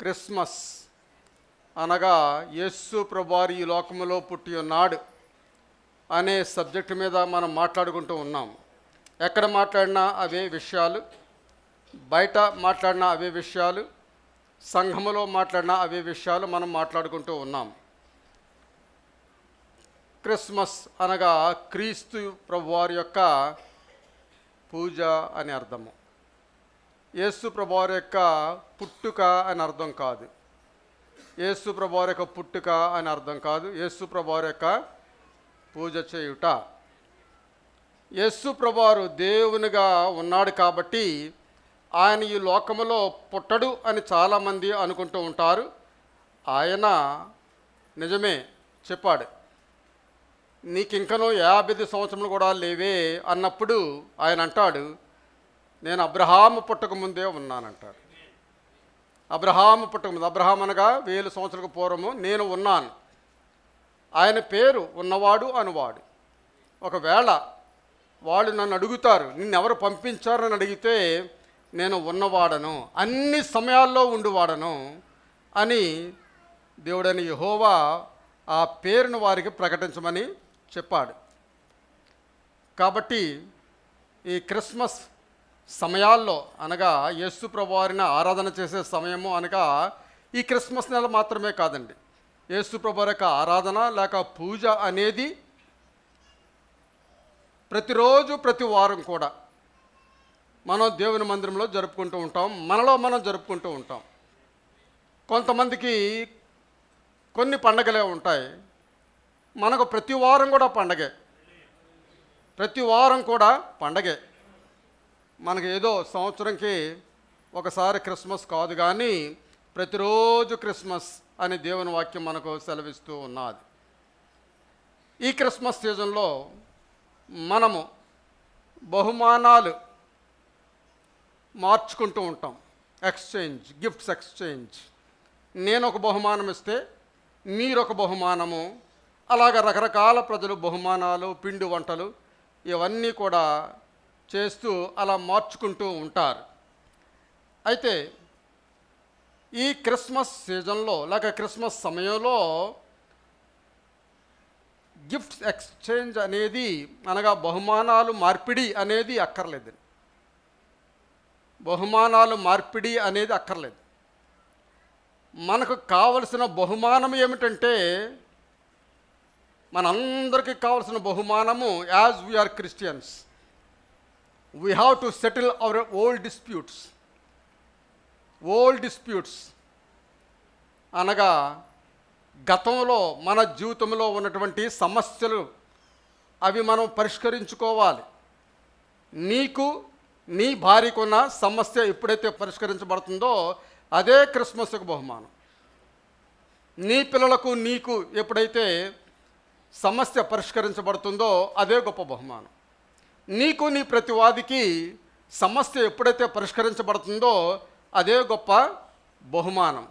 Christmas అనగా యేసు ప్రభువారు ఈ లోకములో పుట్టి ఉన్నాడు అనే సబ్జెక్టు మీద మనం మాట్లాడుకుంటూ ఉన్నాం. ఎక్కడ మాట్లాడినా అవే విషయాలు, బయట మాట్లాడినా అవే విషయాలు, సంఘములో మాట్లాడినా అవే విషయాలు మనం మాట్లాడుకుంటూ ఉన్నాం. క్రిస్మస్ అనగా క్రీస్తు ప్రభువారి యొక్క పూజ అని అర్థము. యేసు ప్రభువారి యొక్క పుట్టుక అని అర్థం కాదు. యేసు ప్రభువారి యొక్క పుట్టుక అని అర్థం కాదు. యేసు ప్రభువారి యొక్క పూజ చేయుట. యేసు ప్రభువారు దేవునిగా ఉన్నాడు కాబట్టి ఆయన ఈ లోకములో పుట్టడు అని చాలామంది అనుకుంటూ ఉంటారు. ఆయన నిజమే చెప్పాడు, నీకింకనూ 50 సంవత్సరములు కూడా లేవే అన్నప్పుడు ఆయన అంటాడు, నేను అబ్రహాము పుట్టకముందే ఉన్నానంటాడు. అబ్రహాము పుట్టకముందు, అబ్రహాం అనగా 1000 సంవత్సరాలకు పూర్వము నేను ఉన్నాను. ఆయన పేరు ఉన్నవాడు అనువాడు. ఒకవేళ వాళ్ళు నన్ను అడుగుతారు, నిన్నెవరు పంపించారని అడిగితే నేను ఉన్నవాడను, అన్ని సమయాల్లో ఉండువాడను అని దేవుడైన యెహోవా ఆ పేరును వారికి ప్రకటించమని చెప్పాడు. కాబట్టి ఈ క్రిస్మస్ సమయాల్లో అనగా యేసు ప్రభువారిని ఆరాధన చేసే సమయము అనగా ఈ క్రిస్మస్ నెల మాత్రమే కాదండి. యేసు ప్రభువారి యొక్క ఆరాధన లేక పూజ అనేది ప్రతిరోజు ప్రతి వారం కూడా మనం దేవుని మందిరంలో జరుపుకుంటూ ఉంటాం. మనలో మనం జరుపుకుంటూ ఉంటాం. కొంతమందికి కొన్ని పండగలే ఉంటాయి. మనకు ప్రతి వారం కూడా పండగే. ప్రతి వారం కూడా పండగే. మనకి ఏదో సంవత్సరంకి ఒకసారి క్రిస్మస్ కాదు, కానీ ప్రతిరోజు క్రిస్మస్ అని దేవుని వాక్యం మనకు సెలవిస్తూ ఉన్నది. ఈ క్రిస్మస్ సీజన్లో మనము బహుమానాలు మార్చుకుంటూ ఉంటాం. Exchange, gifts exchange. నేను ఒక బహుమానం ఇస్తే మీరొక బహుమానము, అలాగ రకరకాల ప్రజలు బహుమానాలు, పిండి వంటలు ఇవన్నీ కూడా చేస్తూ అలా మార్చుకుంటూ ఉంటారు. అయితే ఈ క్రిస్మస్ సీజన్లో లేక క్రిస్మస్ సమయంలో గిఫ్ట్స్ ఎక్స్చేంజ్ అనేది అనగా బహుమానాలు మార్పిడి అనేది అక్కర్లేదు. బహుమానాలు మార్పిడి అనేది అక్కర్లేదు. మనకు కావలసిన బహుమానం ఏమిటంటే, మనందరికీ కావలసిన బహుమానము, as we are Christians we have to settle our old disputes. Old disputes అనగా గతంలో మన జీవితంలో ఉన్నటువంటి సమస్యలు, అవి మనం పరిష్కరించుకోవాలి. నీకు నీ భార్యకున్న సమస్య ఎప్పుడైతే పరిష్కరించబడుతుందో అదే క్రిస్మస్కు బహుమానం. నీ పిల్లలకు నీకు ఎప్పుడైతే సమస్య పరిష్కరించబడుతుందో అదే గొప్ప బహుమానం. నీకు నీ ప్రతివాదికి సమస్య ఎప్పుడైతే పరిష్కరించబడుతుందో అదే గొప్ప బహుమానం.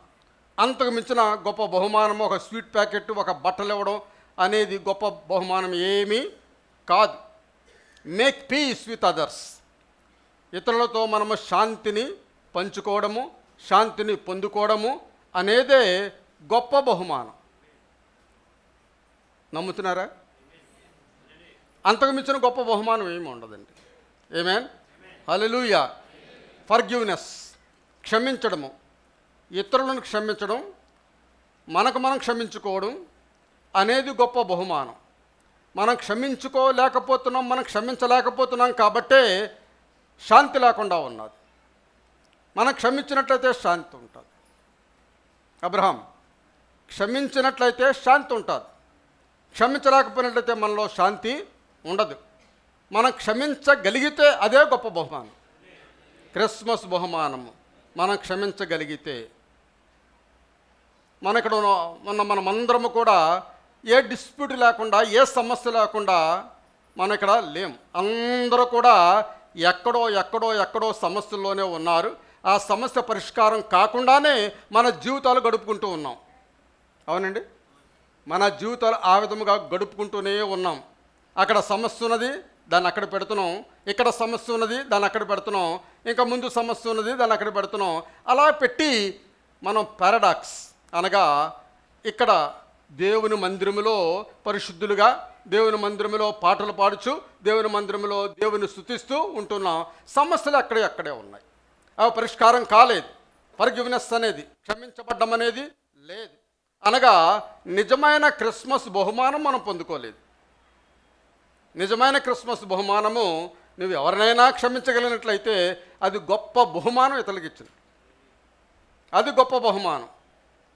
అంతకు మించిన గొప్ప బహుమానం ఒక స్వీట్ ప్యాకెట్, ఒక బట్టలు ఇవ్వడం అనేది గొప్ప బహుమానం ఏమీ కాదు. Make peace with others. ఇతరులతో మనము శాంతిని పంచుకోవడము, శాంతిని పొందుకోవడము అనేదే గొప్ప బహుమానం. నమ్ముతున్నారా? అంతకు మించిన గొప్ప బహుమానం ఏమి ఉండదండి. ఆమేన్, హల్లెలూయా. ఫర్గివ్నెస్, క్షమించడము, ఇతరులను క్షమించడం, మనకు మనం క్షమించుకోవడం అనేది గొప్ప బహుమానం. మనం క్షమించుకోలేకపోతున్నాం, మనం క్షమించలేకపోతున్నాం కాబట్టే శాంతి లేకుండా ఉన్నది. మనం క్షమించినట్లయితే శాంతి ఉంటుంది. అబ్రహాం క్షమించినట్లయితే శాంతి ఉంటుంది. క్షమించలేకపోయినట్లయితే మనలో శాంతి ఉండదు. మనం క్షమించగలిగితే అదే గొప్ప బహుమానం. క్రిస్మస్ బహుమానము మనం క్షమించగలిగితే. మన ఇక్కడ ఉన్న మనమందరము కూడా ఏ డిస్ప్యూట్ లేకుండా, ఏ సమస్య లేకుండా మనం ఇక్కడ లేం. అందరూ కూడా ఎక్కడో సమస్యల్లోనే ఉన్నారు. ఆ సమస్య పరిష్కారం కాకుండానే మన జీవితాలు గడుపుకుంటూ ఉన్నాం. అవునండి, మన జీవితాలు ఆ విధముగా గడుపుకుంటూనే ఉన్నాం. అక్కడ సమస్య ఉన్నది, దాన్ని అక్కడ పెడుతున్నాం. ఇక్కడ సమస్య ఉన్నది, దాన్ని అక్కడ పెడుతున్నాం. ఇంకా ముందు సమస్య ఉన్నది, దాన్ని అక్కడ పెడుతున్నాం. అలా పెట్టి మనం పారాడాక్స్ అనగా ఇక్కడ దేవుని మందిరములో పరిశుద్ధులుగా, దేవుని మందిరములో పాటలు పాడుచు, దేవుని మందిరములో దేవుని స్తుతిస్తూ ఉంటున్నాం. సమస్యలు అక్కడే ఉన్నాయి. అవి పరిష్కారం కాలేదు. ఫర్గివ్నెస్ అనేది, క్షమించబడ్డం అనేది లేదు. అనగా నిజమైన క్రిస్మస్ బహుమానం మనం పొందుకోలేదు. నిజమైన క్రిస్మస్ బహుమానము నువ్వు ఎవరినైనా క్షమించగలిగినట్లయితే అది గొప్ప బహుమానం ఇతరులకు ఇచ్చింది. అది గొప్ప బహుమానం.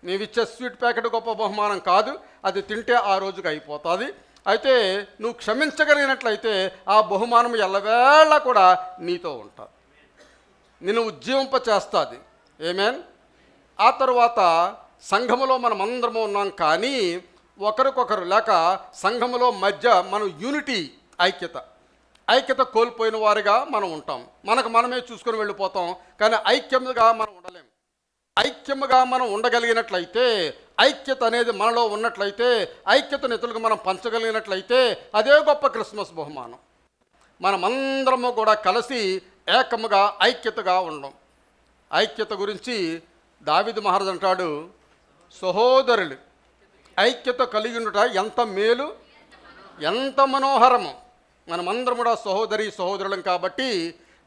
నీవిచ్చే స్వీట్ ప్యాకెట్ గొప్ప బహుమానం కాదు. అది తింటే ఆ రోజుకి అయిపోతుంది. అయితే నువ్వు క్షమించగలిగినట్లయితే ఆ బహుమానం ఎల్లవేళ కూడా నీతో ఉంటుంది, నిన్ను ఉజ్జీవింప చేస్తుంది. ఆమేన్. ఆ తరువాత సంఘములో మనం అందరము ఉన్నాం, కానీ ఒకరికొకరు లేక సంఘములో మధ్య మనం యూనిటీ, ఐక్యత కోల్పోయిన వారిగా మనం ఉంటాం. మనకు మనమే చూసుకొని వెళ్ళిపోతాం, కానీ ఐక్యముగా మనం ఉండలేం. ఐక్యముగా మనం ఉండగలిగినట్లయితే, ఐక్యత అనేది మనలో ఉన్నట్లయితే, ఐక్యతను ఇతరులకు మనం పంచగలిగినట్లయితే అదే గొప్ప క్రిస్మస్ బహుమానం. మనమందరము కూడా కలిసి ఏకముగా ఐక్యతగా ఉండం. ఐక్యత గురించి దావీదు మహారాజు అంటాడు, సహోదరులు ఐక్యత కలిగి ఉండుట ఎంత మేలు, ఎంత మనోహరము. మనమందరం కూడా సహోదరులం కాబట్టి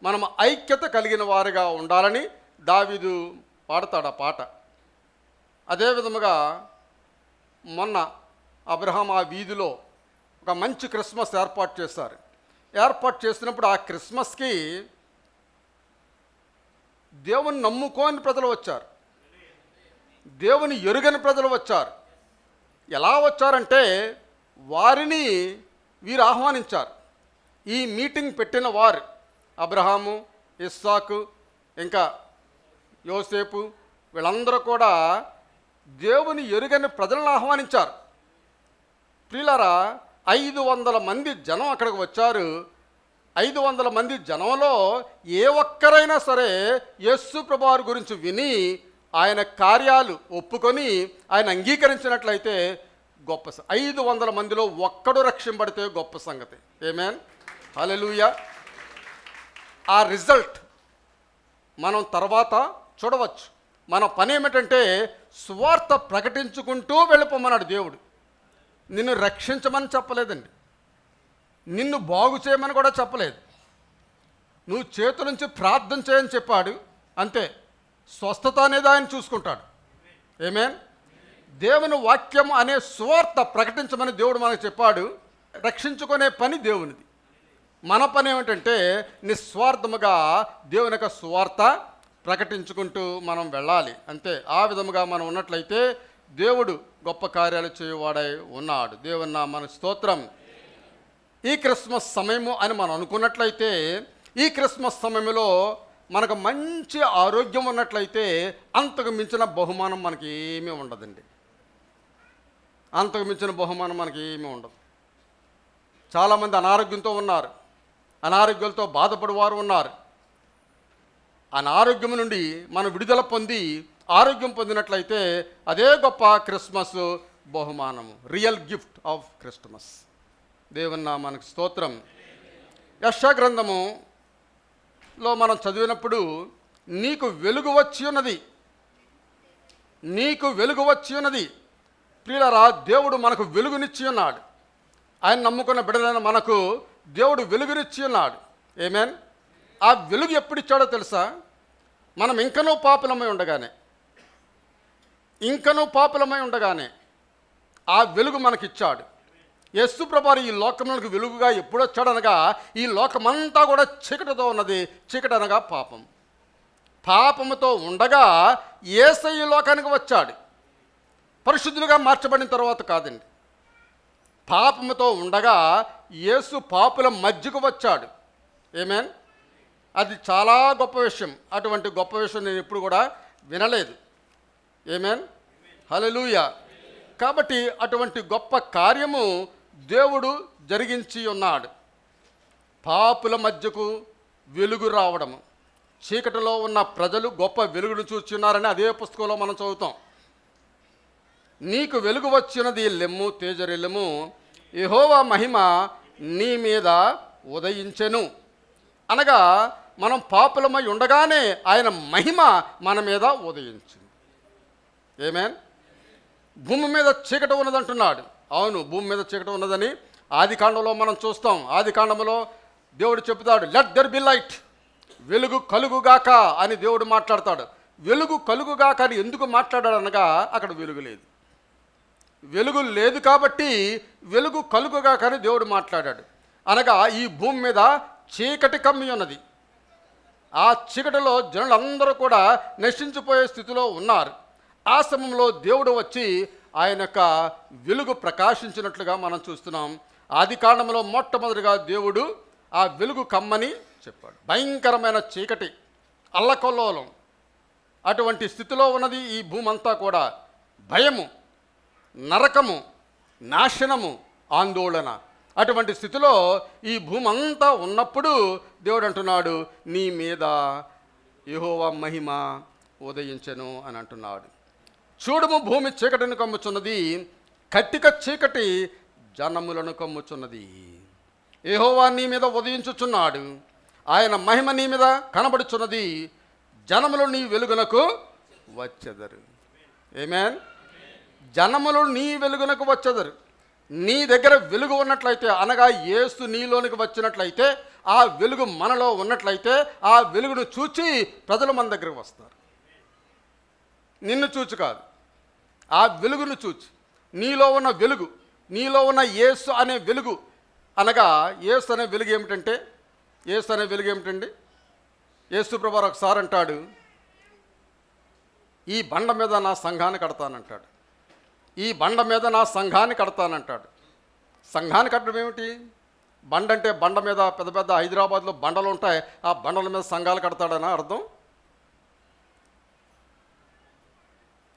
మనం ఐక్యత కలిగిన వారిగా ఉండాలని దావీదు పాడతాడు ఆ పాట. అదే విధముగా మొన్న అబ్రహాం ఆ వీధిలో ఒక మంచి క్రిస్మస్ ఏర్పాటు చేశారు. ఏర్పాటు చేసినప్పుడు ఆ క్రిస్మస్కి దేవుని నమ్ముకోని ప్రజలు వచ్చారు, దేవుని ఎరుగని ప్రజలు వచ్చారు. ఎలా వచ్చారంటే వారిని వీరు ఆహ్వానించారు. ఈ మీటింగ్ పెట్టిన వారు అబ్రహాము, ఇస్సాకు, ఇంకా యోసేపు, వీళ్ళందరూ కూడా దేవుని ఎరుగని ప్రజలను ఆహ్వానించారు. ప్రియులారా, 500 మంది జనం అక్కడికి వచ్చారు. 500 మంది జనంలో ఏ ఒక్కరైనా సరే యేసు ప్రభువారి గురించి విని ఆయన కార్యాలు ఒప్పుకొని ఆయన అంగీకరించినట్లయితే గొప్ప 500 మందిలో ఒక్కడు రక్షింపడితే గొప్ప సంగతి. ఆమేన్, హల్లెలూయా. ఆ రిజల్ట్ మనం తర్వాత చూడవచ్చు. మన పని ఏమిటంటే సువార్త ప్రకటించుకుంటూ వెళ్ళిపోమన్నాడు దేవుడు. నిన్ను రక్షించమని చెప్పలేదండి, నిన్ను బాగు చేయమని కూడా చెప్పలేదు. నువ్వు చేతుల నుంచి ప్రార్థన చేయని చెప్పాడు, అంతే. స్వస్థత అనేది ఆయన చూసుకుంటాడు. ఆమేన్. దేవుని వాక్యం అనే సువార్త ప్రకటించమని దేవుడు మనకు చెప్పాడు. రక్షించుకునే పని దేవునిది. మన పని ఏమిటంటే నిస్వార్థముగా దేవుని యొక్క సువార్త ప్రకటించుకుంటూ మనం వెళ్ళాలి, అంతే. ఆ విధముగా మనం ఉన్నట్లయితే దేవుడు గొప్ప కార్యాలు చేయువాడై ఉన్నాడు. దేవుని నామమునకు స్తోత్రం. ఈ క్రిస్మస్ సమయము అని మనం అనుకున్నట్లయితే, ఈ క్రిస్మస్ సమయంలో మనకు మంచి ఆరోగ్యం ఉన్నట్లయితే అంతకు మించిన బహుమానం మనకి ఏమీ ఉండదండి. అంతకు మించిన బహుమానం మనకి ఏమీ ఉండదు. చాలామంది అనారోగ్యంతో ఉన్నారు, అనారోగ్యాలతో బాధపడేవారు ఉన్నారు. అనారోగ్యం నుండి మనం విడుదల పొంది ఆరోగ్యం పొందినట్లయితే అదే గొప్ప క్రిస్మస్ బహుమానము, రియల్ గిఫ్ట్ ఆఫ్ క్రిస్మస్. దేవుని నామమునకు స్తోత్రం. యెషయా గ్రంథములో మనం చదివినప్పుడు నీకు వెలుగు వచ్చి ఉన్నది, నీకు వెలుగు వచ్చి ఉన్నది. ప్రియులారా, దేవుడు మనకు వెలుగునిచ్చి ఉన్నాడు. ఆయన నమ్ముకున్న బిడ్డలైన మనకు దేవుడు వెలుగునిచ్చి ఉన్నాడు. ఆమేన్. ఆ వెలుగు ఎప్పుడు ఇచ్చాడో తెలుసా? మనం ఇంకనూ పాపులమై ఉండగానే ఆ వెలుగు మనకిచ్చాడు. యేసు ప్రభువు ఈ లోకములకు వెలుగుగా ఎప్పుడు వచ్చాడనగా, ఈ లోకమంతా కూడా చీకటితో ఉన్నది. చీకటి అనగా పాపం. పాపముతో ఉండగా యేసయ్య లోకానికి వచ్చాడు. పరిశుద్ధులుగా మార్చబడిన తర్వాత కాదండి. పాపముతో ఉండగా యేసు పాపుల మధ్యకు వచ్చాడు. ఆమేన్. అది చాలా గొప్ప విషయం. అటువంటి గొప్ప విషయం నేను ఎప్పుడు కూడా వినలేదు. ఆమేన్, హల్లెలూయా. కాబట్టి అటువంటి గొప్ప కార్యము దేవుడు జరిగించి ఉన్నాడు. పాపుల మధ్యకు వెలుగు రావడము, చీకటిలో ఉన్న ప్రజలు గొప్ప వెలుగును చూస్తున్నారని అదే పుస్తకంలో మనం చదువుతాం. నీకు వెలుగు వచ్చినది, లెమ్ము తేజరిల్లము, యెహోవా మహిమ నీ మీద ఉదయించెను. అనగా మనం పాపులమై ఉండగానే ఆయన మహిమ మన మీద ఉదయించింది. ఆమేన్. భూమి మీద చీకటి ఉన్నదంటున్నాడు. అవును, భూమి మీద చీకటి ఉన్నదని ఆదికాండంలో మనం చూస్తాం. ఆదికాండంలో దేవుడు చెప్తాడు, లెట్ దెర్ బి లైట్, వెలుగు కలుగుగాక అని దేవుడు మాట్లాడతాడు. వెలుగు కలుగుగాక అని ఎందుకు మాట్లాడాడు అనగా అక్కడ వెలుగు లేదు. వెలుగు లేదు కాబట్టి వెలుగు కలుగుగాక అని దేవుడు మాట్లాడాడు. అనగా ఈ భూమి మీద చీకటి కమ్మి ఉన్నది. ఆ చీకటిలో జనులందరూ కూడా నశించిపోయే స్థితిలో ఉన్నారు. ఆ సమయంలో దేవుడు వచ్చి ఆయన యొక్క వెలుగు ప్రకాశించినట్లుగా మనం చూస్తున్నాం. ఆదికాండంలో మొట్టమొదటిగా దేవుడు ఆ వెలుగు కమ్మని చెప్పాడు. భయంకరమైన చీకటి, అల్లకల్లోలం అటువంటి స్థితిలో ఉన్నది ఈ భూమి అంతా కూడా. భయము, నరకము, నాశనము, ఆందోళన, అటువంటి స్థితిలో ఈ భూమి అంతా ఉన్నప్పుడు దేవుడు అంటున్నాడు, నీ మీద యెహోవా మహిమ ఉదయించెను అని అంటున్నాడు. చూడుము, భూమి చీకటిని కమ్ముచున్నది, కట్టిక చీకటి జనములను కమ్ముచున్నది. యెహోవా నీ మీద ఉదయించుచున్నాడు, ఆయన మహిమ నీ మీద కనబడుచున్నది, జనములు నీ వెలుగునకు వచ్చెదరు. ఆమేన్. జనములు నీ వెలుగునకు వచ్చెదరు. నీ దగ్గర వెలుగు ఉన్నట్లయితే, అనగా యేసు నీలోనికి వచ్చినట్లయితే, ఆ వెలుగు మనలో ఉన్నట్లయితే, ఆ వెలుగును చూచి ప్రజలు మన దగ్గరకు వస్తారు. నిన్ను చూచి కాదు, ఆ వెలుగును చూచి. నీలో ఉన్న వెలుగు, నీలో ఉన్న యేసు అనే వెలుగు, అనగా యేసు అనే వెలుగు ఏమిటంటే, యేసు అనే వెలుగు ఏమిటండి? యేసు ప్రభువారు ఒకసారి అంటాడు, ఈ బండ మీద నా సంఘాన్ని కడతానంటాడు. ఈ బండ మీద నా సంఘాన్ని కడతానంటాడు. సంఘాన్ని కట్టడం ఏమిటి? బండ అంటే బండ మీద పెద్ద పెద్ద హైదరాబాద్లో బండలు ఉంటాయి, ఆ బండల మీద సంఘాలు కడతాడని అర్థం.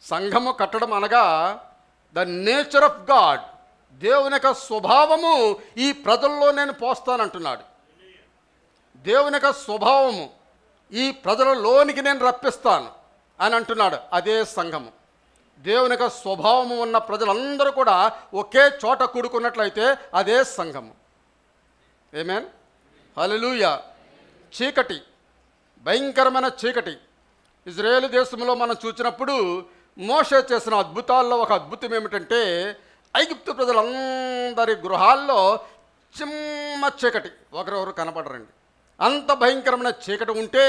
సంఘము కట్టడం అనగా ద నేచర్ ఆఫ్ గాడ్, దేవుని యొక్క స్వభావము ఈ ప్రజల్లో నేను పోస్తానంటున్నాడు. దేవుని యొక్క స్వభావము ఈ ప్రజలలోనికి నేను రప్పిస్తాను అని అంటున్నాడు. అదే సంఘము. దేవుని యొక్క స్వభావము ఉన్న ప్రజలందరూ కూడా ఒకే చోట కూడుకున్నట్లయితే అదే సంఘము. ఆమేన్. హల్లెలూయా. చీకటి, భయంకరమైన చీకటి. ఇజ్రాయేలు దేశంలో మనం చూసినప్పుడు మోషే చేసిన అద్భుతాల్లో ఒక అద్భుతం ఏమిటంటే, ఐగుప్తు ప్రజలందరి గృహాల్లో చిమ్మ చీకటి, ఒకరెవరు కనపడరండి. అంత భయంకరమైన చీకటి ఉంటే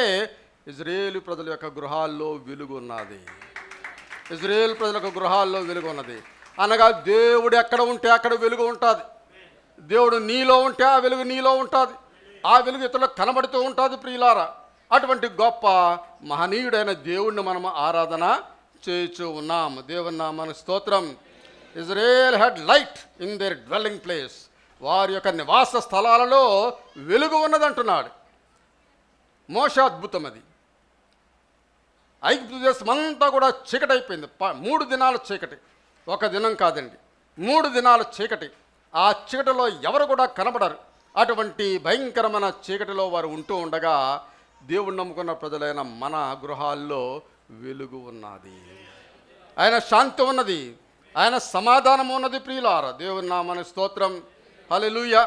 ఇజ్రాయేలు ప్రజల యొక్క గృహాల్లో వెలుగు ఉన్నది. ఇజ్రాయేల్ ప్రజల యొక్క గృహాల్లో వెలుగు ఉన్నది. అనగా దేవుడు ఎక్కడ ఉంటే అక్కడ వెలుగు ఉంటుంది. దేవుడు నీలో ఉంటే ఆ వెలుగు నీలో ఉంటుంది. ఆ వెలుగు ఇతరులకు కనబడుతూ ఉంటుంది. ప్రియులారా, అటువంటి గొప్ప మహనీయుడైన దేవుడిని మనం ఆరాధన చేయించు ఉన్నాము. దేవుని నామానికి స్తోత్రం. Israel had light in there dwelling place. వారి యొక్క నివాస స్థలాలలో వెలుగు ఉన్నదంటున్నాడు. మోషే అద్భుతం అది. ఐగుప్తు దేశం అంతా కూడా చీకటి అయిపోయింది. 3 దినాల చీకటి, ఒక దినం కాదండి, 3 దినాల చీకటి. ఆ చీకటిలో ఎవరు కూడా కనబడరు. అటువంటి భయంకరమైన చీకటిలో వారు ఉంటూ ఉండగా దేవుడు నమ్ముకున్న ప్రజలైన మన గృహాల్లో వెలుగు ఉన్నది. ఆయన శాంతి ఉన్నది, ఆయన సమాధానం ఉన్నది. ప్రియులారా, దేవుని నామానికి స్తోత్రం. హల్లెలూయా.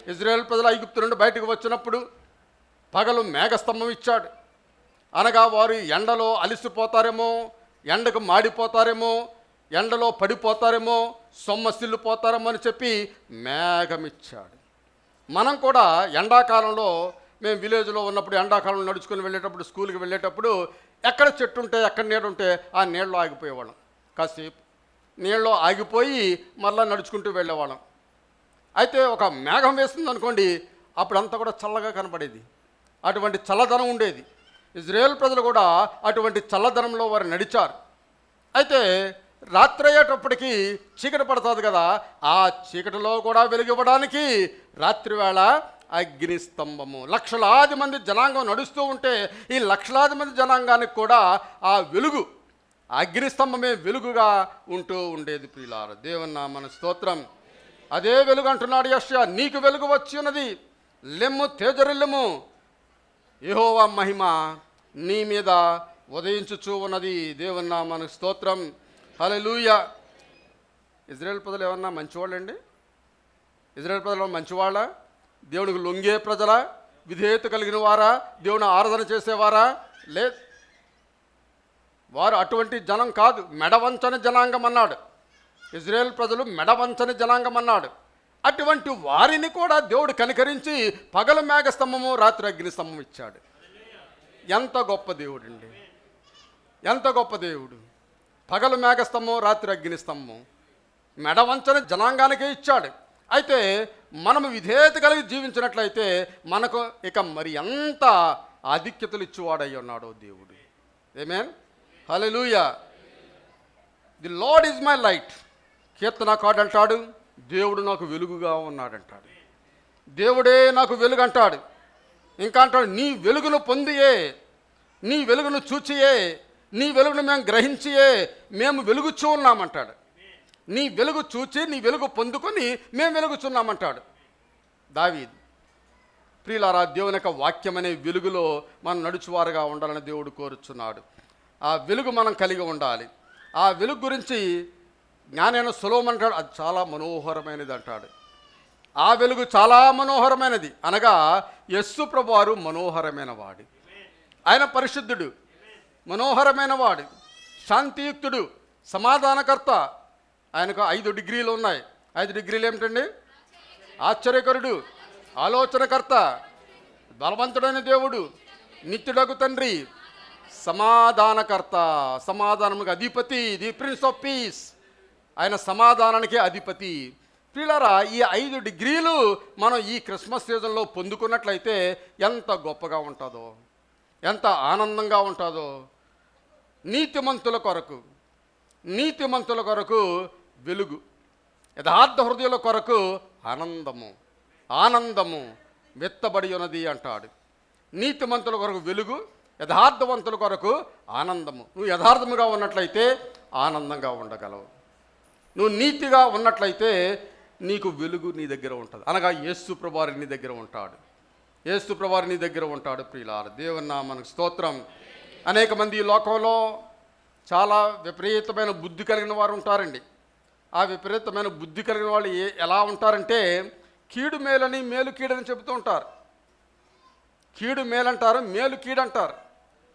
ఇజ్రాయేల్ ప్రజలు ఐగుప్తు నుండి బయటకు వచ్చినప్పుడు పగలు మేఘస్తంభం ఇచ్చాడు. అనగా వారు ఎండలో అలిసిపోతారేమో, ఎండకు మాడిపోతారేమో, ఎండలో పడిపోతారేమో, సొమ్మసిల్లిపోతారేమో అని చెప్పి మేఘం ఇచ్చాడు. మనం కూడా ఎండాకాలంలో, మేము విలేజ్లో ఉన్నప్పుడు ఎండాకాలంలో నడుచుకుని వెళ్ళేటప్పుడు, స్కూల్కి వెళ్ళేటప్పుడు ఎక్కడ చెట్టు ఉంటే, ఎక్కడ నీడ ఉంటే ఆ నీళ్ళలో ఆగిపోయేవాళ్ళం. కాసేపు నీళ్ళలో ఆగిపోయి మళ్ళీ నడుచుకుంటూ వెళ్ళేవాళ్ళం. అయితే ఒక మేఘం వేస్తుంది అనుకోండి, అప్పుడంతా కూడా చల్లగా కనపడేది. అటువంటి చల్లదనం ఉండేది. ఇజ్రాయేల్ ప్రజలు కూడా అటువంటి చల్లదనంలో వారు నడిచారు. అయితే రాత్రి అయ్యేటప్పటికీ చీకటి పడుతుంది కదా, ఆ చీకటిలో కూడా వెలుగివ్వడానికి రాత్రివేళ అగ్నిస్తంభము. లక్షలాది మంది జనాంగం నడుస్తూ ఉంటే ఈ లక్షలాది మంది జనాంగానికి కూడా ఆ వెలుగు, అగ్నిస్తంభమే వెలుగుగా ఉంటూ ఉండేది. ప్రియులారా, దేవుని నామమునకు స్తోత్రం. అదే వెలుగు అంటున్నాడు యెషయా, నీకు వెలుగు వచ్చి ఉన్నది, లెమ్ము తేజరిల్లుము, యెహోవా మహిమ నీ మీద ఉదయించుచూ ఉన్నది. దేవుని నామమునకు స్తోత్రం. హల్లెలూయా. ఇజ్రాయేల్ ప్రజలు ఏమన్నా మంచివాళ్ళండి? ఇజ్రాయేల్ ప్రజలు మంచివాళ్ళ? దేవునికి లొంగే ప్రజల, విధేయత కలిగిన వారా, దేవుని ఆరాధన చేసేవారా? లేదు. వారు అటువంటి జనం కాదు, మెడవంచని జనాంగం అన్నాడు. ఇజ్రాయేల్ ప్రజలు మెడవంచని జనాంగం అన్నాడు. అటువంటి వారిని కూడా దేవుడు కనికరించి పగలు మేఘస్తంభము, రాత్రి అగ్నిస్తంభం ఇచ్చాడు. ఎంత గొప్ప దేవుడు అండి, ఎంత గొప్ప దేవుడు! పగలు మేఘస్తంభం, రాత్రి అగ్నిస్తంభం మెడవంచని జనాంగానికే ఇచ్చాడు. అయితే మనము విధేయత కలిగి జీవించినట్లయితే మనకు ఇక మరి ఎంత ఆధిక్యతలు ఇచ్చేవాడై ఉన్నాడో దేవుడు. Amen, hallelujah. The Lord is my light. కీర్తనకారుడు అంటాడు, దేవుడు నాకు వెలుగుగా ఉన్నాడంటాడు. దేవుడే నాకు వెలుగు అంటాడు. ఇంకా అంటాడు, నీ వెలుగును పొందియే, నీ వెలుగును చూచియే, నీ వెలుగును మేము గ్రహించియే మేము వెలుగుచూ ఉన్నామంటాడు. నీ వెలుగు చూచి, నీ వెలుగు పొందుకొని మేము వెలుగుచున్నామంటాడు దావీదు. ప్రియులారా, దేవుని యొక్క వాక్యం అనే వెలుగులో మనం నడుచువారుగా ఉండాలని దేవుడు కోరుచున్నాడు. ఆ వెలుగు మనం కలిగి ఉండాలి. ఆ వెలుగు గురించి జ్ఞానైన సొలొమోను అంటాడు, అది చాలా మనోహరమైనది అంటాడు. ఆ వెలుగు చాలా మనోహరమైనది అనగా యేసు ప్రభువారు మనోహరమైన వాడు, ఆయన పరిశుద్ధుడు, మనోహరమైన వాడు, శాంతియుక్తుడు, సమాధానకర్త. ఆయనకు 5 డిగ్రీలు ఉన్నాయి. 5 డిగ్రీలు ఏమిటండి? ఆశ్చర్యకరుడు, ఆలోచనకర్త, బలవంతుడైన దేవుడు, నిత్యుడగు తండ్రి, సమాధానకర్త, సమాధానముకు అధిపతి, ది ప్రిన్స్ ఆఫ్ పీస్. ఆయన సమాధానానికి అధిపతి. ప్రియులారా, ఈ 5 డిగ్రీలు మనం ఈ క్రిస్మస్ సీజన్లో పొందుకున్నట్లయితే ఎంత గొప్పగా ఉంటుందో, ఎంత ఆనందంగా ఉంటుందో. నీతిమంతుల కొరకు, నీతిమంతుల కొరకు వెలుగు, యథార్థ హృదయుల కొరకు ఆనందము, ఆనందము వెత్తబడి ఉన్నది అంటాడు. నీతిమంతుల కొరకు వెలుగు, యథార్థవంతుల కొరకు ఆనందము. నువ్వు యథార్థముగా ఉన్నట్లయితే ఆనందంగా ఉండగలవు. నువ్వు నీతిగా ఉన్నట్లయితే నీకు వెలుగు నీ దగ్గర ఉంటుంది, అనగా యేసు ప్రభువారు నీ దగ్గర ఉంటాడు. యేసు ప్రభువారు నీ దగ్గర ఉంటాడు. ప్రియులారా, దేవుని నామమునకు స్తోత్రం. అనేక మంది ఈ లోకంలో చాలా విపరీతమైన బుద్ధి కలిగిన వారు ఉంటారండి. ఆ విపరీతమైన బుద్ధి కలిగిన వాళ్ళు ఎలా ఉంటారంటే, కీడు మేలని మేలు కీడని చెబుతూ ఉంటారు. కీడు మేలంటారు, మేలు కీడంటారు.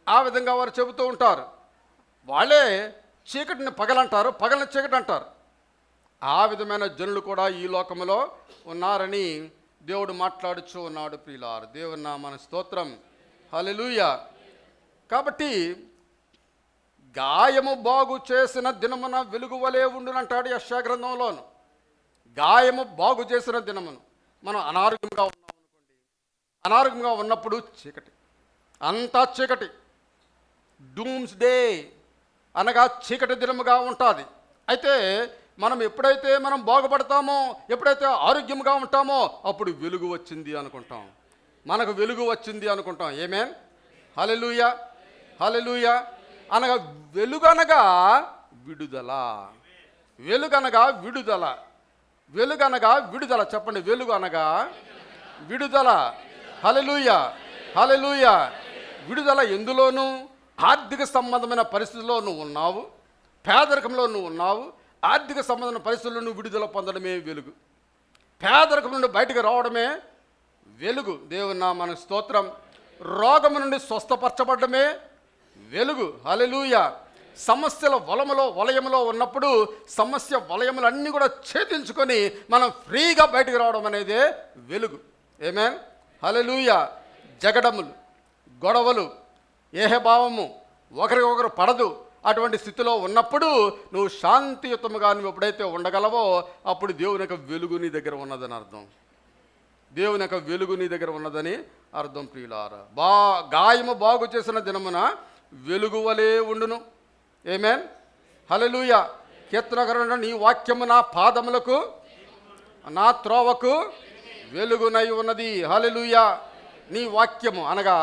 ఆ విధంగా వారు చెబుతూ ఉంటారు. వాళ్ళే చీకటిని పగలంటారు, పగలని చీకటి అంటారు. ఆ విధమైన జనులు కూడా ఈ లోకంలో ఉన్నారని దేవుడు మాట్లాడుచూ ఉన్నాడు. ప్రియులారా, దేవుని నామమునకు స్తోత్రం, హల్లెలూయా. కాబట్టి గాయము బాగు చేసిన దినమున వెలుగు వలె ఉండునంటాడు యెషయా గ్రంథంలోను. గాయము బాగు చేసిన దినమును. మనం అనారోగ్యంగా ఉన్నాం అనుకోండి, అనారోగ్యంగా ఉన్నప్పుడు చీకటి, అంతా చీకటి, డూమ్స్ డే అనగా చీకటి దినముగా ఉంటుంది. అయితే మనం ఎప్పుడైతే మనం బాగుపడతామో, ఎప్పుడైతే ఆరోగ్యంగా ఉంటామో అప్పుడు వెలుగు వచ్చింది అనుకుంటాం, మనకు వెలుగు వచ్చింది అనుకుంటాం. ఆమేన్, హల్లెలూయా, హల్లెలూయా. అనగా వెలుగనగా విడుదల, వెలుగనగా విడుదల, వెలుగనగా విడుదల. చెప్పండి, వెలుగు అనగా విడుదల. హల్లెలూయా, హల్లెలూయా. విడుదల ఎందులోనూ? ఆర్థిక సంబంధమైన పరిస్థితుల్లో నువ్వు ఉన్నావు, పేదరికంలో నువ్వు ఉన్నావు, ఆర్థిక సంబంధమైన పరిస్థితుల్లో నువ్వు విడుదల పొందడమే వెలుగు. పేదరికం నుండి బయటకు రావడమే వెలుగు. దేవుని నామమునకు స్తోత్రం. రోగము నుండి స్వస్థపరచబడమే వెలుగు. హల్లెలూయా. సమస్యల వలయములో ఉన్నప్పుడు సమస్య వలయములన్నీ కూడా ఛేదించుకొని మనం ఫ్రీగా బయటకు రావడం అనేదే వెలుగు. ఆమేన్, హల్లెలూయా. జగడములు, గొడవలు, ఏహభావము, ఒకరికొకరు పడదు, అటువంటి స్థితిలో ఉన్నప్పుడు నువ్వు శాంతియుతముగా నువ్వు ఎప్పుడైతే ఉండగలవో అప్పుడు దేవుని యొక్క వెలుగు నీ దగ్గర ఉన్నదని అర్థం. దేవుని యొక్క వెలుగు నీ దగ్గర ఉన్నదని అర్థం. ప్రియులారా, గాయము బాగు చేసిన దినమున వెలుగు వలె ఉండును. ఆమేన్, హల్లెలూయా. కీర్తనకారుడు, నీ వాక్యము నా పాదములకు నా త్రోవకు వెలుగునై ఉన్నది. హల్లెలూయా. నీ వాక్యము అనగా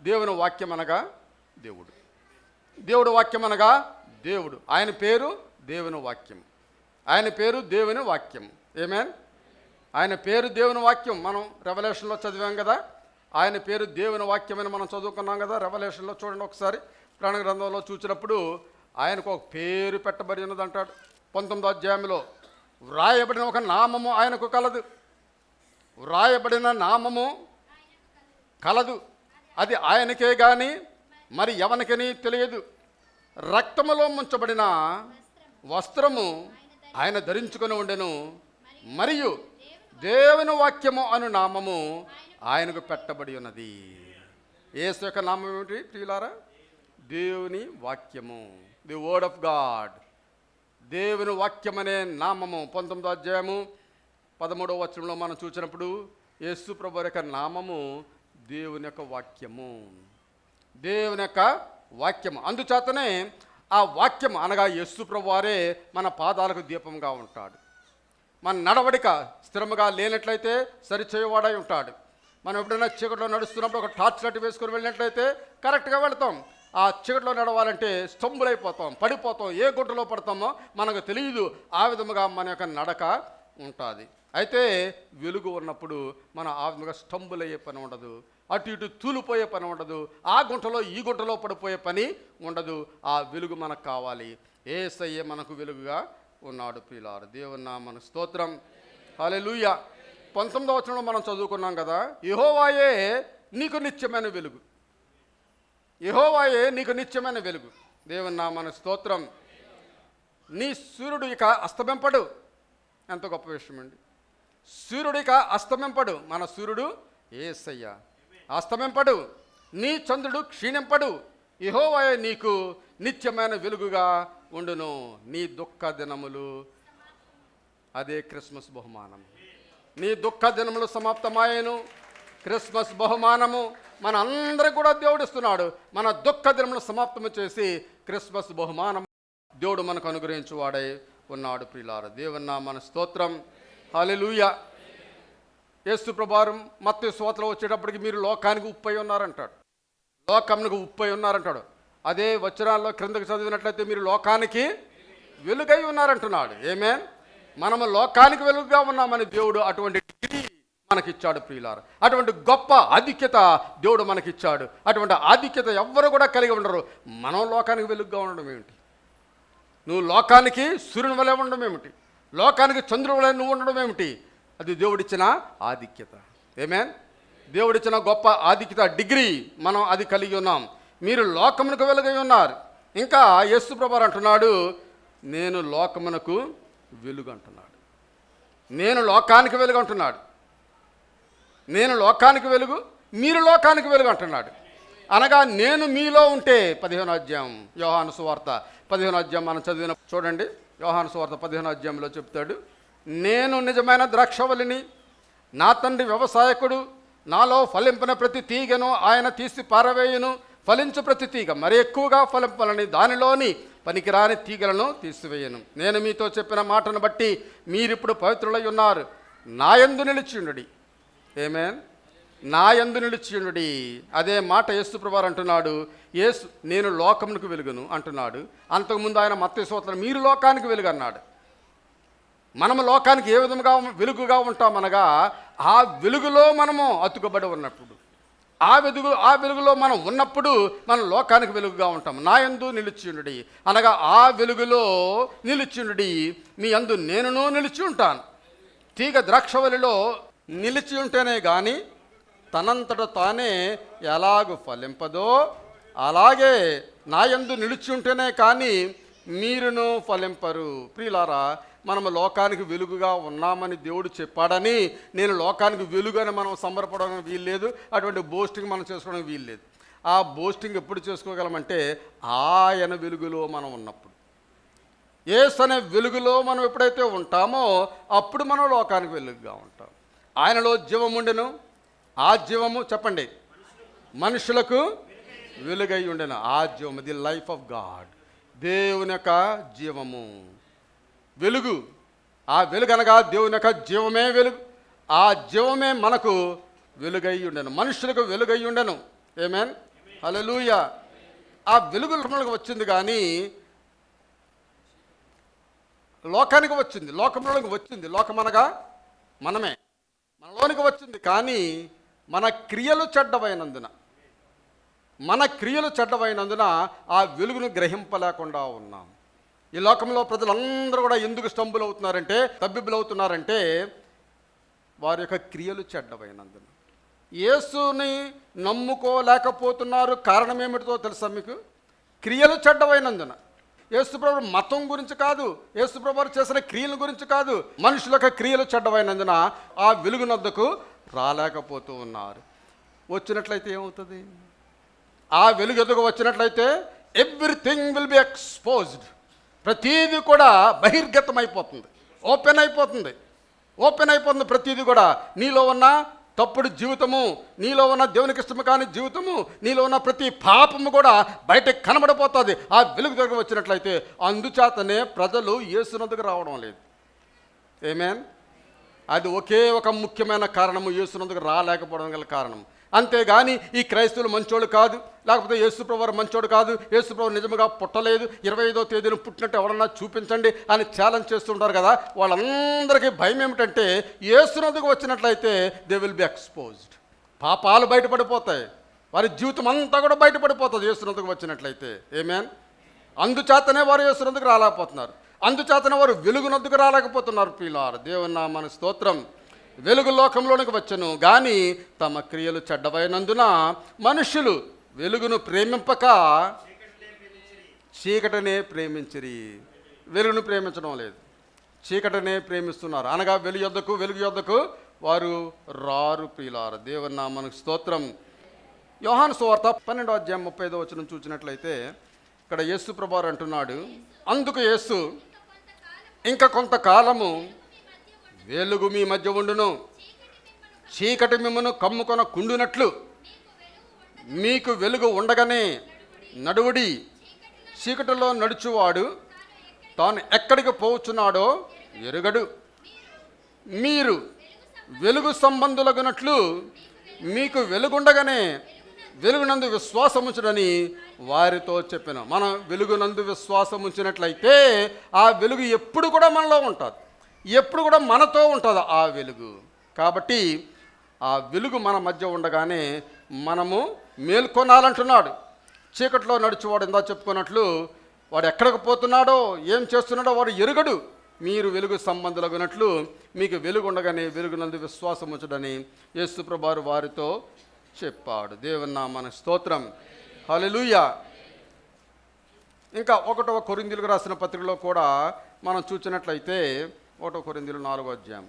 దేవుని వాక్యం అనగా దేవుడు, దేవుడు వాక్యం అనగా దేవుడు. ఆయన పేరు దేవుని వాక్యం, ఆయన పేరు దేవుని వాక్యం. ఆమేన్. ఆయన పేరు దేవుని వాక్యం. మనం రెవల్యూషన్లో చదివాం కదా, ఆయన పేరు దేవుని వాక్యం అని మనం చదువుకున్నాం కదా. రెవల్యూషన్లో చూడండి ఒకసారి, పురాణ గ్రంథంలో చూసినప్పుడు ఆయనకు ఒక పేరు పెట్టబడి ఉన్నది అంటాడు. 19వ అధ్యాయంలో వ్రాయబడిన ఒక నామము ఆయనకు కలదు, వ్రాయబడిన నామము కలదు, అది ఆయనకే కానీ మరి ఎవరికని తెలియదు. రక్తములో ముంచబడిన వస్త్రము ఆయన ధరించుకొని ఉండెను, మరియు దేవుని వాక్యము అను నామము ఆయనకు పెట్టబడి ఉన్నది. యేసు యొక్క నామం ఏమిటి ప్రియులారా? దేవుని వాక్యము, ది వర్డ్ ఆఫ్ గాడ్. దేవుని వాక్యం అనే నామము 19వ అధ్యాయము 13వ వచనంలో మనం చూసినప్పుడు యేసు ప్రభువు యొక్క నామము దేవుని యొక్క వాక్యము, దేవుని యొక్క వాక్యము. అందుచేతనే ఆ వాక్యం అనగా యేసు ప్రభువారే మన పాదాలకు దీపంగా ఉంటాడు. మన నడవడిక స్థిరముగా లేనట్లయితే సరిచేయవాడై ఉంటాడు. మనం ఎప్పుడైనా చీకట్లో నడుస్తున్నప్పుడు ఒక టార్చ్ లైట్ వేసుకొని వెళ్ళినట్లయితే కరెక్ట్గా వెళతాం. ఆ చీకట్లో నడవాలంటే స్టంబుల్ అయిపోతాం, పడిపోతాం, ఏ గుంటలో పడతామో మనకు తెలియదు. ఆ విధముగా మన యొక్క నడక ఉంటుంది. అయితే వెలుగు ఉన్నప్పుడు మనం ఆ విధంగా స్టంబుల్ అయ్యే పని ఉండదు, అటు ఇటు తూలిపోయే పని ఉండదు, ఆ గుంటలో ఈ గుంటలో పడిపోయే పని ఉండదు. ఆ వెలుగు మనకు కావాలి. యేసయ్య మనకు వెలుగుగా ఉన్నాడు ప్రియులారు. దేవుని నామమునకు స్తోత్రం. హల్లెలూయా. 19వ వచనంలో మనం చదువుకున్నాం కదా, యెహోవాయే నీకు నిత్యమైన వెలుగు, యెహోవాయే నీకు నిత్యమైన వెలుగు. దేవుని నామమునకు స్తోత్రం. నీ సూర్యుడు ఇక అస్తమింపడు. ఎంత గొప్ప విషయం అండి. సూర్యుడు ఇక అస్తమింపడు. మన సూర్యుడు యేసయ్య అస్తమింపడు. నీ చంద్రుడు క్షీణింపడు. యెహోవాయే నీకు నిత్యమైన వెలుగుగా ఉండును. నీ దుఃఖ దినములు, అదే క్రిస్మస్ బహుమానం. నీ దుఃఖ దినములు సమాప్తమాయేను. క్రిస్మస్ బహుమానము మన అందరికి కూడా దేవుడు ఇస్తున్నాడు. మన దుఃఖ దినములు సమాప్తము చేసి క్రిస్మస్ బహుమానం దేవుడు మనకు అనుగ్రహించువాడై ఉన్నాడు ప్రియులారా. దేవుని నామమునకు స్తోత్రం. హల్లెలూయా. యేసు ప్రభువారు మత్తయి సువార్తలో వచ్చేటప్పటికి మీరు లోకానికి ఉప్పై ఉన్నారంటాడు, లోకానికి ఉప్పై ఉన్నారంటాడు. అదే వచనాల్లో క్రిందకు చదివినట్లయితే మీరు లోకానికి వెలుగై ఉన్నారంటున్నాడు. ఆమేన్. మనము లోకానికి వెలుగుగా ఉన్నామని దేవుడు అటువంటి డిగ్రీ మనకిచ్చాడు ప్రియులారా. అటువంటి గొప్ప ఆధిక్యత దేవుడు మనకిచ్చాడు. అటువంటి ఆధిక్యత ఎవ్వరు కూడా కలిగి ఉండరు. మనం లోకానికి వెలుగుగా ఉండడం ఏమిటి? నువ్వు లోకానికి సూర్యుని వలె ఉండడం ఏమిటి? లోకానికి చంద్రుని వలె నువ్వు ఉండడం ఏమిటి? అది దేవుడిచ్చిన ఆధిక్యత. ఆమేన్. దేవుడిచ్చిన గొప్ప ఆధిక్యత, డిగ్రీ మనం అది కలిగి ఉన్నాం. మీరు లోకమునకు వెలుగై ఉన్నారు. ఇంకా యేసు ప్రభువు అంటున్నాడు, నేను లోకమునకు వెలుగు అంటున్నాడు. నేను లోకానికి వెలుగు అంటున్నాడు. నేను లోకానికి వెలుగు, మీరు లోకానికి వెలుగు అంటున్నాడు. అనగా నేను మీలో ఉంటే 15వ అధ్యాయం యోహాను సువార్త 15వ అధ్యాయం మనం చదివిన చూడండి. యోహాను సువార్త 15వ అధ్యాయంలో చెప్తాడు, నేను నిజమైన ద్రాక్షవల్లిని, నా తండ్రి వ్యవసాయకుడు, నాలో ఫలింపిన ప్రతి తీగను ఆయన తీసి పారవేయును, ఫలించు ప్రతి తీగ మరి ఎక్కువగా ఫలింపాలని దానిలోని పనికిరాని తీగలను తీసివేయను. నేను మీతో చెప్పిన మాటను బట్టి మీరిప్పుడు పవిత్రులై ఉన్నారు. నా యందు నిలిచియుండుడి. ఆమేన్. నా యందు నిలిచియుండుడి. అదే మాట యేసు ప్రభువారు అంటున్నాడు. యేసు నేను లోకమునకు వెలుగును అంటున్నాడు. అంతకుముందు ఆయన మత్తయి సువార్తలో మీరు లోకానికి వెలుగు అన్నాడు. మనము లోకానికి ఏ విధముగా వెలుగుగా ఉంటామనగా ఆ వెలుగులో మనము అతుకబడి ఉన్నప్పుడు, ఆ వెలుగులో మనం ఉన్నప్పుడు మనం లోకానికి వెలుగుగా ఉంటాం. నా యందు నిలిచియుండుడి అనగా ఆ వెలుగులో నిలిచియుండుడి. మీ యందు నేనును నిలిచి ఉంటాను. తీగ ద్రాక్షవల్లిలో నిలిచి ఉంటేనే కానీ తనంతట తానే ఎలాగూ ఫలింపదో అలాగే నా యందు నిలిచి ఉంటేనే కానీ మీరును ఫలింపరు. ప్రియులారా, మనము లోకానికి వెలుగుగా ఉన్నామని దేవుడు చెప్పాడని నేను లోకానికి వెలుగని మనం సంబరపడడానికి వీల్లేదు. అటువంటి బోస్టింగ్ మనం చేసుకోవడానికి వీల్లేదు. ఆ బోస్టింగ్ ఎప్పుడు చేసుకోగలమంటే ఆయన వెలుగులో మనం ఉన్నప్పుడు. యేసు అనే వెలుగులో మనం ఎప్పుడైతే ఉంటామో అప్పుడు మనం లోకానికి వెలుగుగా ఉంటాం. ఆయనలో జీవం ఉండెను, ఆ జీవము చెప్పండి మనుషులకు వెలుగై ఉండెను. ఆ జీవము, ది లైఫ్ ఆఫ్ గాడ్, దేవుని యొక్క జీవము, వెలుగు. ఆ వెలుగు అనగా దేవుని యొక్క జీవమే వెలుగు. ఆ జీవమే మనకు వెలుగై ఉండెను, మనుషులకు వెలుగై ఉండెను. ఆమేన్. హల్లెలూయా. ఆ వెలుగు లోకంలోకి వచ్చింది కానీ లోకానికి వచ్చింది, లోకంలోకి వచ్చింది. లోకం అనగా మనమే, మనలోనికి వచ్చింది. కానీ మన క్రియలు చెడ్డవైనందున ఆ వెలుగును గ్రహింపలేకుండా ఉన్నాం. ఈ లోకంలో ప్రజలందరూ కూడా ఎందుకు స్టంబుల్ అవుతున్నారంటే, తబ్బిబ్బులు అవుతున్నారంటే వారి యొక్క క్రియలు చెడ్డవైనందున. యేసుని నమ్ముకోలేకపోతున్నారు. కారణం ఏమిటో తెలుసా మీకు? క్రియలు చెడ్డవైనందున. యేసుప్రభు మతం గురించి కాదు, యేసుప్రభు చేసిన క్రియల గురించి కాదు, మనుషుల యొక్క క్రియలు చెడ్డవైనందున ఆ వెలుగునొద్దకు రాలేకపోతూ ఉన్నారు. వచ్చినట్లయితే ఏమవుతుంది? ఆ వెలుగు ఎదుగు వచ్చినట్లయితే ఎవ్రీథింగ్ విల్ బి ఎక్స్పోజ్డ్. ప్రతీది కూడా బహిర్గతం అయిపోతుంది, ఓపెన్ అయిపోతుంది ప్రతీది కూడా. నీలో ఉన్న తప్పుడు జీవితము, నీలో ఉన్న దేవునికి ఇష్టము కాని జీవితము, నీలో ఉన్న ప్రతి పాపము కూడా బయటకు కనబడిపోతుంది ఆ వెలుగు దగ్గర వచ్చినట్లయితే. అందుచేతనే ప్రజలు యేసునందుకు రావడం లేదు. ఆమేన్. అది ఒకే ఒక ముఖ్యమైన కారణము, యేసునందుకు రాలేకపోవడం గల కారణం. అంతేగాని ఈ క్రైస్తవులు మంచోడు కాదు, లేకపోతే యేసుప్రభు మంచోడు కాదు, యేసుప్రభు నిజంగా పుట్టలేదు, 25వ తేదీన పుట్టినట్టు ఎవరన్నా చూపించండి అని ఛాలెంజ్ చేస్తుంటారు కదా. వాళ్ళందరికీ భయం ఏమిటంటే యేసునందుకు వచ్చినట్లయితే దే విల్ బి ఎక్స్పోజ్డ్. పాపాలు బయటపడిపోతాయి, వారి జీవితం అంతా కూడా బయటపడిపోతుంది యేసునందుకు వచ్చినట్లయితే. ఆమేన్. అందుచేతనే వారు యేసునందుకు రాలేకపోతున్నారు, అందుచేతనే వారు వెలుగునందుకు రాలేకపోతున్నారు. ప్రియులారా, దేవుని నామానికి స్తోత్రం. వెలుగు లోకంలోనికి వచ్చెను కానీ తమ క్రియలు చెడ్డవైనందున మనుషులు వెలుగును ప్రేమింపక చీకటినే ప్రేమించిరి. వెలుగును ప్రేమించడం లేదు, చీకటినే ప్రేమిస్తున్నారు. అనగా వెలుగు యొద్దకు వారు రారు. ప్రియులారా, దేవుని నామానికి స్తోత్రం. యోహాను సువార్త 12వ అధ్యాయం 35వ వచనం చూసినట్లయితే ఇక్కడ యేసు ప్రభువారు అంటున్నాడు, అందుకు యేసు ఇంకా కొంతకాలము వెలుగు మీ మధ్య ఉండును, చీకటి మిమ్మను కమ్ముకొన కుండునట్లు మీకు వెలుగు ఉండగానే నడువుడి. చీకటిలో నడుచువాడు తాను ఎక్కడికి పోవచ్చున్నాడో ఎరుగడు. మీరు వెలుగు సంబంధులగునట్లు మీకు వెలుగుండగానే వెలుగునందు విశ్వాసముంచుడని వారితో చెప్పాను. మనం వెలుగునందు విశ్వాసం ఉంచినట్లయితే ఆ వెలుగు ఎప్పుడు కూడా మనలో ఉంటుంది, ఎప్పుడు కూడా మనతో ఉంటుంది ఆ వెలుగు. కాబట్టి ఆ వెలుగు మన మధ్య ఉండగానే మనము మేల్కొనాలంటున్నాడు. చీకట్లో నడిచేవాడు ఇందా చెప్పుకున్నట్లు వాడు ఎక్కడికి పోతున్నాడో ఏం చేస్తున్నాడో వాడు ఎరుగడు. మీరు వెలుగు సంబంధులగునట్లు మీకు వెలుగు ఉండగానే వెలుగునందు విశ్వాసం ఉంచడని యేసు ప్రభువారు వారితో చెప్పాడు. దేవుని నామానికి స్తోత్రం. హల్లెలూయా. ఇంకా 1వ కొరింథీయులకు రాసిన పత్రికలో కూడా మనం చూసినట్లయితే 1వ కొరింథీయులు 4వ అధ్యాయం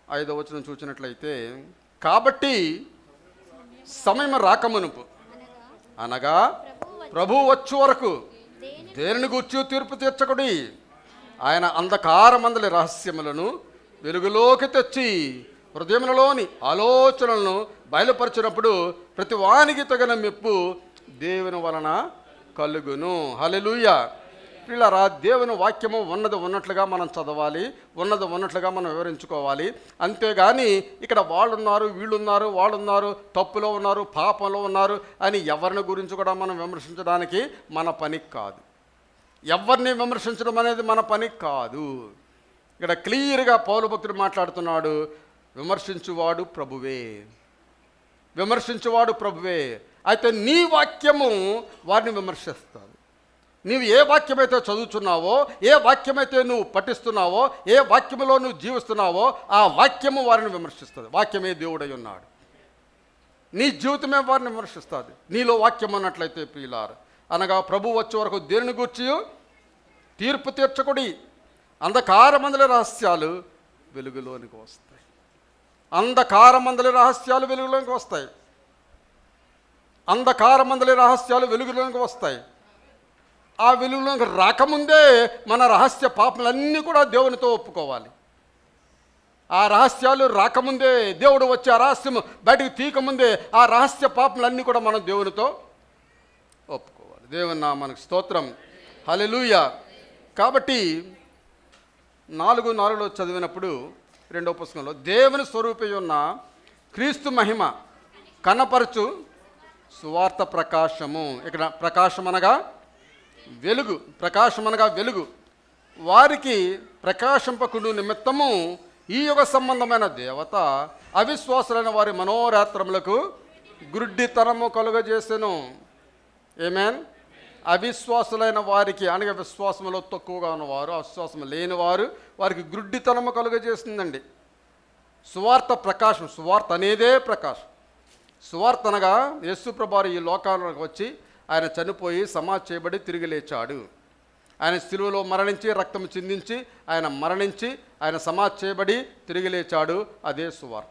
5వ వచనం చూసినట్లయితే, కాబట్టి సమయం రాకమునుపు అనగా ప్రభువు వచ్చు వరకు దేనిని గూర్చి తీర్పు తీర్చకుడి. ఆయన అంధకారమందలి రహస్యములను వెలుగులోకి తెచ్చి హృదయములలోని ఆలోచనలను బయలుపరిచినప్పుడు ప్రతి వానికి తగిన మెప్పు దేవుని వలన కలుగును. హల్లెలూయా. పిల్లరా, దేవుని వాక్యము ఉన్నది ఉన్నట్లుగా మనం చదవాలి, ఉన్నది ఉన్నట్లుగా మనం వివరించుకోవాలి. అంతేగాని ఇక్కడ వాళ్ళున్నారు, వీళ్ళున్నారు, వాళ్ళున్నారు, తప్పులో ఉన్నారు, పాపంలో ఉన్నారు అని ఎవరిని గురించి కూడా మనం విమర్శించడానికి మన పని కాదు. ఎవరిని విమర్శించడం అనేది మన పని కాదు. ఇక్కడ క్లియర్గా పౌలు భక్తుడు మాట్లాడుతున్నాడు, విమర్శించువాడు ప్రభువే. అయితే నీ వాక్యము వారిని విమర్శిస్తుంది. నీవు ఏ వాక్యమైతే చదువుతున్నావో, ఏ వాక్యమైతే నువ్వు పఠిస్తున్నావో, ఏ వాక్యములో నువ్వు జీవిస్తున్నావో ఆ వాక్యము వారిని విమర్శిస్తుంది. వాక్యమే దేవుడై ఉన్నాడు, నీ జీవితమే వారిని విమర్శిస్తుంది. నీలో వాక్యం అన్నట్లయితే ప్రియులారు, అనగా ప్రభు వచ్చే వరకు దేనిని గూర్చి తీర్పు తీర్చకుడి. అంధకారమందలి రహస్యాలు వెలుగులోనికి వస్తాయి. అంధకారమందలి రహస్యాలు వెలుగులోనికి వస్తాయి. అంధకారమందలి రహస్యాలు వెలుగులోనికి వస్తాయి. ఆ వెలుగులోకి రాకముందే మన రహస్య పాపములన్నీ కూడా దేవునితో ఒప్పుకోవాలి. ఆ రహస్యాలు రాకముందే, దేవుడు వచ్చి ఆ రహస్యం బయటకు తీయకముందే ఆ రహస్య పాపములన్నీ కూడా మనం దేవునితో ఒప్పుకోవాలి. దేవుని నామానికి స్తోత్రం. హల్లెలూయా. కాబట్టి 4:4లో చదివినప్పుడు 2వ పుస్తకంలో దేవుని స్వరూపి ఉన్న క్రీస్తు మహిమ కనపరచు సువార్త ప్రకాశము. ఇక్కడ ప్రకాశం అనగా వెలుగు, ప్రకాశమనగా వెలుగు. వారికి ప్రకాశింపకుండు నిమిత్తము ఈ యుగ సంబంధమైన దేవత అవిశ్వాసులైన వారి మనోరాత్రములకు గుడ్డితనము కలుగజేసెను. ఆమేన్. అవిశ్వాసులైన వారికి, అనగా విశ్వాసములో తక్కువగా ఉన్నవారు, అవిశ్వాసము లేనివారు, వారికి గుడ్డితనము కలుగజేసిందండి. సువార్త ప్రకాశం, సువార్త అనేదే ప్రకాశం. సువార్త అనగా యేసు ప్రభువారు ఈ లోకాలకు వచ్చి ఆయన చనిపోయి సమాధి చేయబడి తిరిగి లేచాడు. ఆయన శిలువలో మరణించి రక్తం చిందించి ఆయన మరణించి ఆయన సమాధి చేయబడి తిరిగి లేచాడు. అదే సువార్త.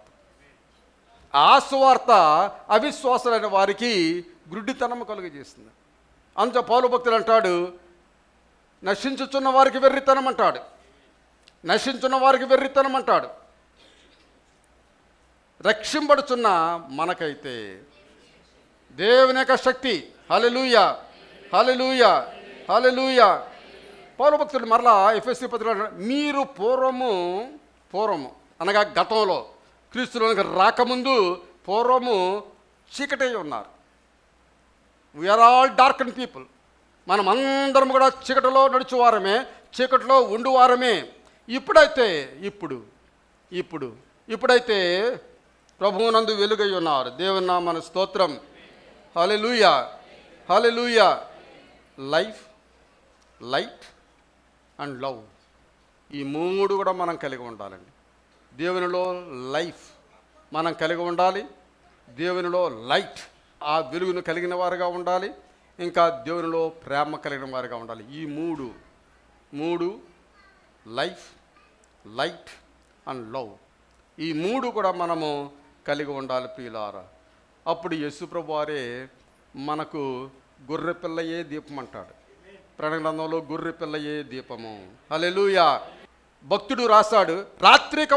ఆ సువార్త అవిశ్వాసులైన వారికి గుడ్డితనం కలుగజేస్తుంది. అందుకే పౌలు భక్తుడు అంటాడు, నశించుచున్న వారికి వెర్రితనం అంటాడు, నశించున్న వారికి వెర్రితనం అంటాడు. రక్షింపడుచున్న మనకైతే దేవుని యొక్క శక్తి. హల్లెలూయా, హల్లెలూయా, హల్లెలూయా. పౌలు భక్తుడు మరలా ఎఫెసీ పత్రికలో మీరు పూర్వము అనగా గతంలో క్రీస్తులోనికి రాకముందు పూర్వము చీకటి ఉన్నారు. We are all dark and people. మనం అందరం కూడా చీకటిలో నడుచువారమే, చీకటిలో ఉండువారమే. ఇప్పుడైతే ప్రభువునందు వెలుగై ఉన్నారు. దేవుని నామమునకు స్తోత్రం. హల్లెలూయా, హల్లెలూయా. లైఫ్, లైట్ అండ్ లవ్, ఈ మూడు కూడా మనం కలిగి ఉండాలండి. దేవునిలో లైఫ్ మనం కలిగి ఉండాలి, దేవునిలో లైట్ ఆ వెలుగును కలిగిన వారుగా ఉండాలి, ఇంకా దేవునిలో ప్రేమ కలిగిన వారుగా ఉండాలి. ఈ మూడు లైఫ్, లైట్ అండ్ లవ్, ఈ మూడు కూడా మనము కలిగి ఉండాలి ప్రియులారా. అప్పుడు యేసుప్రభు వారే మనకు గొర్రె పిల్లయే దీపం అంటాడు. ప్రకటన గ్రంథంలో గొర్రె పిల్లయే దీపము. హల్లెలూయా. భక్తుడు రాశాడు, రాత్రిక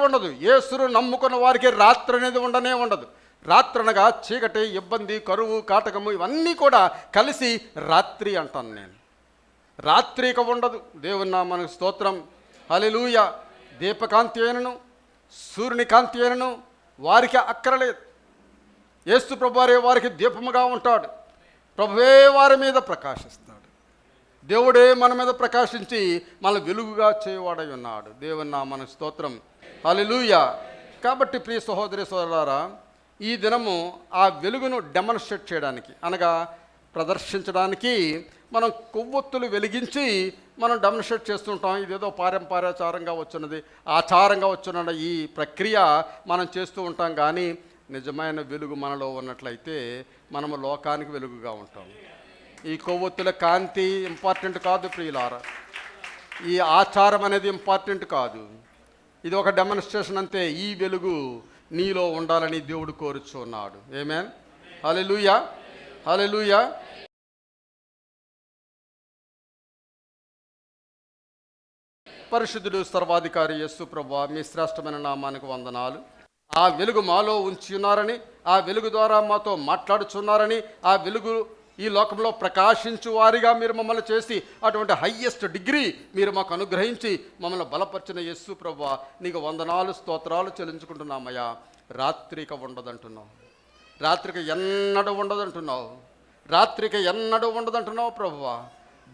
ఉండదు. యేసును నమ్ముకున్న వారికి రాత్రి అనేది ఉండదు. రాత్రి అనగా చీకటి, ఇబ్బంది, కరువు, కాటకము ఇవన్నీ కూడా కలిసి రాత్రి అంటాను నేను. రాత్రిక ఉండదు. దేవుని నామమునకు స్తోత్రం. హల్లెలూయా. దీపకాంతి అయినను సూర్యుని కాంతి అయినను వారికి అక్కరలేదు. యేసు ప్రభువారే వారికి దీపముగా ఉంటాడు. ప్రభువే వారి మీద ప్రకాశిస్తాడు. దేవుడే మన మీద ప్రకాశించి మన వెలుగుగా చేయవాడై ఉన్నాడు. దేవుని నామమునకు స్తోత్రం. హల్లెలూయా. కాబట్టి ప్రియ సహోదరి సోదరులారా, ఈ దినము ఆ వెలుగును డెమాన్స్ట్రేట్ చేయడానికి అనగా ప్రదర్శించడానికి మనం కొవ్వొత్తులు వెలిగించి మనం డెమాన్స్ట్రేట్ చేస్తుంటాం. ఇదేదో పారంపర్యాచారంగా వచ్చినది, ఆచారంగా వచ్చిన ఈ ప్రక్రియ మనం చేస్తూ ఉంటాం. కానీ నిజమైన వెలుగు మనలో ఉన్నట్లయితే మనము లోకానికి వెలుగుగా ఉంటాం. ఈ కొవ్వొత్తుల కాంతి ఇంపార్టెంట్ కాదు ప్రియులారా, ఈ ఆచారం అనేది ఇంపార్టెంట్ కాదు. ఇది ఒక డెమాన్స్ట్రేషన్ అంతే. ఈ వెలుగు నీలో ఉండాలని దేవుడు కోరుచున్నాడు. ఆమేన్. హల్లెలూయా, హల్లెలూయా. పరిశుద్ధుడు సర్వాధికారి యేసు ప్రభువా, మీ శ్రేష్టమైన నామానికి వందనాలు. ఆ వెలుగు మాలో ఉంచి ఉన్నారని, ఆ వెలుగు ద్వారా మాతో మాట్లాడుచున్నారని, ఆ వెలుగు ఈ లోకంలో ప్రకాశించు వారిగా మీరు మమ్మల్ని చేసి అటువంటి హయ్యెస్ట్ డిగ్రీ మీరు మాకు అనుగ్రహించి మమ్మల్ని బలపరిచిన యేసు ప్రభువా, నీకు వందనాలు స్తోత్రాలు చెల్లించుకుంటున్నామయ్యా. రాత్రిక ఉండదంటున్నావు, రాత్రికి ఎన్నడూ ఉండదంటున్నావు ప్రభువా.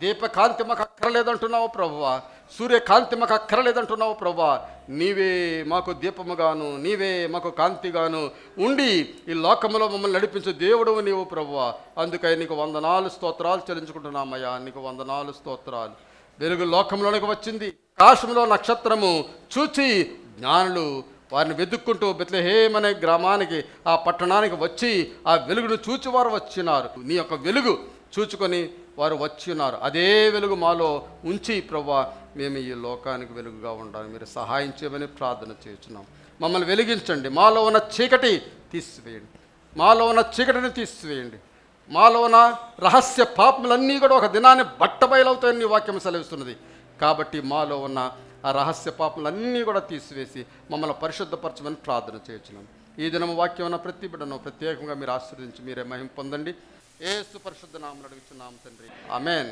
దీపకాంతి మాకు అక్కరలేదంటున్నావు ప్రభువా, సూర్యకాంతి మాకు అక్కరలేదంటున్నావు ప్రభువా. నీవే మాకు దీపముగాను, నీవే మాకు కాంతిగాను ఉండి ఈ లోకంలో మమ్మల్ని నడిపించే దేవుడు నీవు ప్రభువా. అందుకని నీకు వందనాలు స్తోత్రాలు చెల్లించుకుంటున్నామయ్యా. నీకు వందనాలు స్తోత్రాలు. వెలుగు లోకంలోనికి వచ్చింది. ఆకాశంలో నక్షత్రము చూచి జ్ఞానులు వారిని వెతుక్కుంటూ బెత్లెహేమ్ అనే గ్రామానికి, ఆ పట్టణానికి వచ్చి ఆ వెలుగును చూచి వారు వచ్చినారు. నీ యొక్క వెలుగు చూచుకొని వారు వచ్చి ఉన్నారు. అదే వెలుగు మాలో ఉంచి ప్రభువా, మేము ఈ లోకానికి వెలుగుగా ఉండాలి. మీరు సహాయం చేయమని ప్రార్థన చేస్తున్నాం. మమ్మల్ని వెలిగించండి. మాలో ఉన్న చీకటిని తీసివేయండి. మాలో ఉన్న రహస్య పాపములన్నీ కూడా ఒక దినాన్ని బట్టబయలవుతాయని నీ వాక్యం సెలవిస్తున్నది. కాబట్టి మాలో ఉన్న ఆ రహస్య పాపములన్నీ కూడా తీసివేసి మమ్మల్ని పరిశుద్ధపరచమని ప్రార్థన చేస్తున్నాం. ఈ దినం వాక్యం ఉన్న ప్రతి బిడ్డను ప్రత్యేకంగా మీరు ఆశీర్వదించి మీరే మహిమ పొందండి. యేసు పరిశుద్ధ నామమున అడుగుచున్నాము తండ్రి. ఆమేన్.